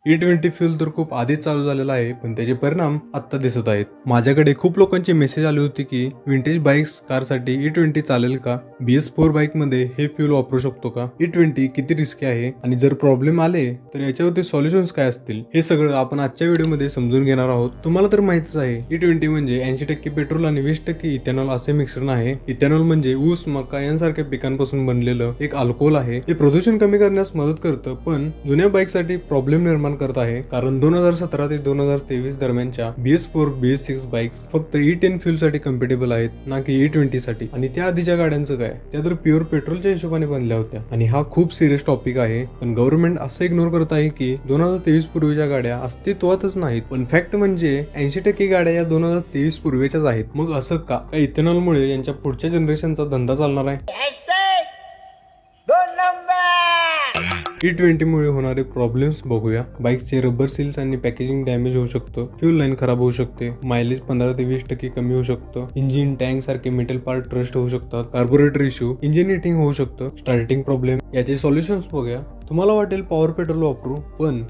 E20 fuel तर खूप आधीच चालू झालेला आहे, पण त्याचे परिणाम आत्ता दिसत आहेत. माझ्याकडे खूप लोकांचे मेसेज आले होते की विंटेज बाईक्स कारसाठी E20 चालेल का? BS4 बाईक मध्ये हे फ्यूल वापरू शकतो का? E20 किती रिस्की आहे आणि जर प्रॉब्लेम आले तर याच्यावरती सॉल्युशन्स काय असतील, हे सगळं आपण आजच्या व्हिडिओमध्ये समजून घेणार आहोत. तुम्हाला तर माहितीच आहे E20 म्हणजे 80% पेट्रोल आणि 20% इथेनॉल असे मिश्रण आहे. इथेनॉल म्हणजे ऊस, मका यांसारख्या पिकांपासून बनलेलं एक अल्कोहोल आहे. हे प्रदूषण कमी करण्यास मदत करतं, पण जुन्या बाईकसाठी प्रॉब्लेम निर्माण करत आहे. कारण 2017 ते 2023 दरम्यानच्या BS4 BS6 बाईक्स फक्त E10 फ्यूल साठी कम्पेटेबल आहेत, ना की E20 साठी. आणि त्या आधीच्या गाड्यांचं काय, त्या तर प्युअर पेट्रोलच्या हिशोबाने बनल्या होत्या. आणि हा खूप सिरियस टॉपिक आहे, पण गव्हर्नमेंट असं इग्नोर करत आहे की 2023 पूर्वीच्या गाड्या अस्तित्वातच नाहीत. पण फॅक्ट म्हणजे 80% गाड्या या 2023 पूर्वीच्याच आहेत. मग असं का? इथेनॉलमुळे यांच्या पुढच्या जनरेशनचा धंदा चालणार आहे? E20 मुळे होणारे प्रॉब्लेम्स बघूया. बाईकचे रबर सील्स आणि पॅकेजिंग डॅमेज होऊ शकतं, फ्यूल लाईन खराब होऊ शकते, मायलेज 15 ते 20% कमी होऊ शकतं, इंजिन टँक सारखे मेटल पार्ट रस्ट होऊ शकतात, कार्बोरेटर इश्यू, इंजिन हिटिंग होऊ शकतं, स्टार्टिंग प्रॉब्लेम. याचे सॉल्युशन्स बघूया. तुम्हाला वाटेल पॉवर पेट्रोल वापरू, पण